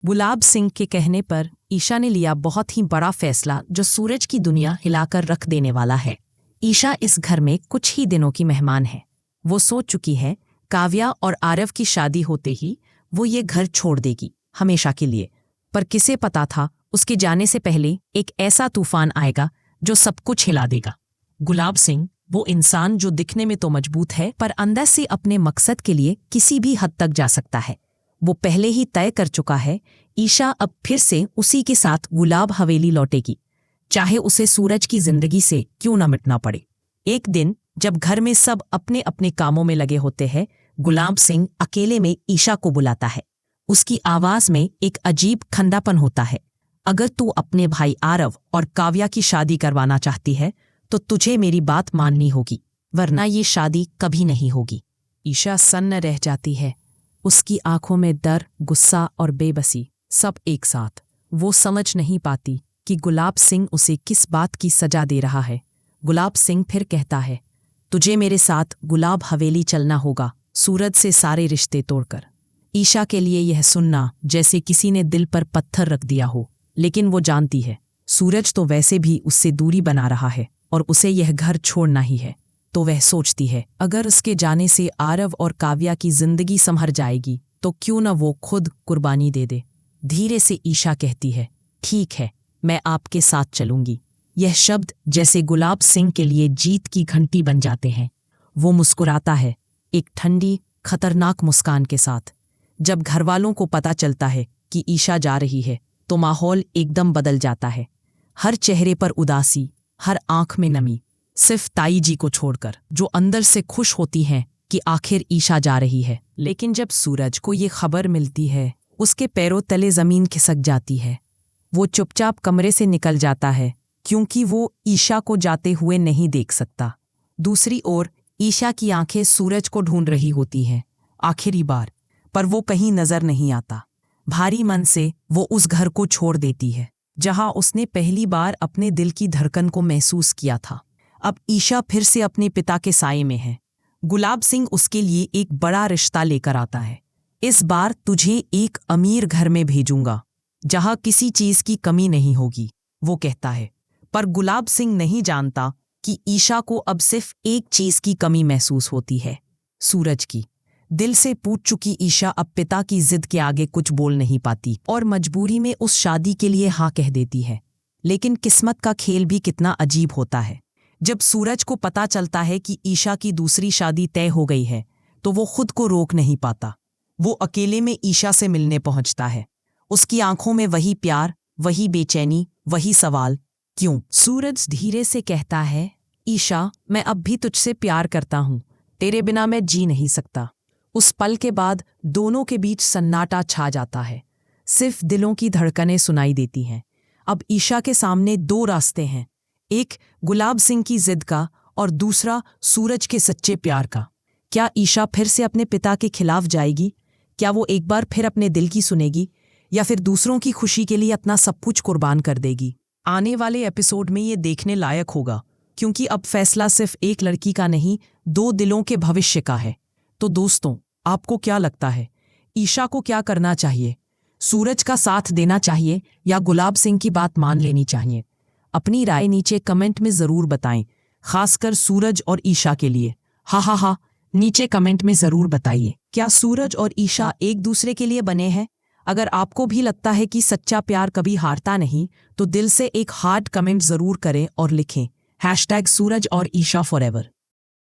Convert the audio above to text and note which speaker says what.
Speaker 1: गुलाब सिंह के कहने पर ईशा ने लिया बहुत ही बड़ा फैसला जो सूरज की दुनिया हिलाकर रख देने वाला है। ईशा इस घर में कुछ ही दिनों की मेहमान है। वो सोच चुकी है काव्या और आरव की शादी होते ही वो ये घर छोड़ देगी हमेशा के लिए। पर किसे पता था उसके जाने से पहले एक ऐसा तूफान आएगा जो सब कुछ हिला देगा। गुलाब सिंह वो इंसान जो दिखने में तो मजबूत है पर अंदर से अपने मकसद के लिए किसी भी हद तक जा सकता है। वो पहले ही तय कर चुका है ईशा अब फिर से उसी के साथ गुलाब हवेली लौटेगी, चाहे उसे सूरज की जिंदगी से क्यों न मिटना पड़े। एक दिन जब घर में सब अपने अपने कामों में लगे होते हैं, गुलाब सिंह अकेले में ईशा को बुलाता है। उसकी आवाज में एक अजीब खंडापन होता है। अगर तू अपने भाई आरव और काव्या की शादी करवाना चाहती है तो तुझे मेरी बात माननी होगी, वरना ये शादी कभी नहीं होगी। ईशा सन्न रह जाती है। उसकी आंखों में डर, गुस्सा और बेबसी सब एक साथ। वो समझ नहीं पाती कि गुलाब सिंह उसे किस बात की सजा दे रहा है। गुलाब सिंह फिर कहता है, तुझे मेरे साथ गुलाब हवेली चलना होगा, सूरज से सारे रिश्ते तोड़कर। ईशा के लिए यह सुनना जैसे किसी ने दिल पर पत्थर रख दिया हो, लेकिन वो जानती है सूरज तो वैसे भी उससे दूरी बना रहा है और उसे यह घर छोड़ना ही है। तो वह सोचती है अगर उसके जाने से आरव और काव्या की जिंदगी संभर जाएगी तो क्यों न वो खुद कुर्बानी दे दे। धीरे से ईशा कहती है, ठीक है, मैं आपके साथ चलूंगी। यह शब्द जैसे गुलाब सिंह के लिए जीत की घंटी बन जाते हैं। वो मुस्कुराता है, एक ठंडी खतरनाक मुस्कान के साथ। जब घरवालों को पता चलता है कि ईशा जा रही है तो माहौल एकदम बदल जाता है। हर चेहरे पर उदासी, हर आंख में नमी, सिर्फ ताई जी को छोड़कर, जो अंदर से खुश होती हैं कि आखिर ईशा जा रही है। लेकिन जब सूरज को ये खबर मिलती है, उसके पैरों तले जमीन खिसक जाती है। वो चुपचाप कमरे से निकल जाता है क्योंकि वो ईशा को जाते हुए नहीं देख सकता। दूसरी ओर ईशा की आंखें सूरज को ढूंढ रही होती हैं आखिरी बार, पर वो कहीं नजर नहीं आता। भारी मन से वो उस घर को छोड़ देती है जहां उसने पहली बार अपने दिल की धड़कन को महसूस किया था। अब ईशा फिर से अपने पिता के साये में है। गुलाब सिंह उसके लिए एक बड़ा रिश्ता लेकर आता है। इस बार तुझे एक अमीर घर में भेजूंगा जहां किसी चीज की कमी नहीं होगी, वो कहता है। पर गुलाब सिंह नहीं जानता कि ईशा को अब सिर्फ एक चीज की कमी महसूस होती है, सूरज की। दिल से पूछ चुकी ईशा अब पिता की जिद के आगे कुछ बोल नहीं पाती और मजबूरी में उस शादी के लिए हाँ कह देती है। लेकिन किस्मत का खेल भी कितना अजीब होता है। जब सूरज को पता चलता है कि ईशा की दूसरी शादी तय हो गई है तो वो खुद को रोक नहीं पाता। वो अकेले में ईशा से मिलने पहुंचता है। उसकी आंखों में वही प्यार, वही बेचैनी, वही सवाल, क्यों? सूरज धीरे से कहता है, ईशा, मैं अब भी तुझसे प्यार करता हूं, तेरे बिना मैं जी नहीं सकता। उस पल के बाद दोनों के बीच सन्नाटा छा जाता है। सिर्फ दिलों की धड़कनें सुनाई देती हैं। अब ईशा के सामने दो रास्ते हैं, एक गुलाब सिंह की जिद का और दूसरा सूरज के सच्चे प्यार का। क्या ईशा फिर से अपने पिता के खिलाफ जाएगी? क्या वो एक बार फिर अपने दिल की सुनेगी या फिर दूसरों की खुशी के लिए अपना सब कुछ कुर्बान कर देगी? आने वाले एपिसोड में ये देखने लायक होगा, क्योंकि अब फैसला सिर्फ एक लड़की का नहीं, दो दिलों के भविष्य का है। तो दोस्तों, आपको क्या लगता है, ईशा को क्या करना चाहिए? सूरज का साथ देना चाहिए या गुलाब सिंह की बात मान लेनी चाहिए? अपनी राय नीचे कमेंट में जरूर बताएं, खासकर सूरज और ईशा के लिए। हा, नीचे कमेंट में जरूर बताइए, क्या सूरज और ईशा एक दूसरे के लिए बने हैं? अगर आपको भी लगता है कि सच्चा प्यार कभी हारता नहीं, तो दिल से एक हार्ड कमेंट जरूर करें और लिखें #सूरज और ईशा फॉरएवर।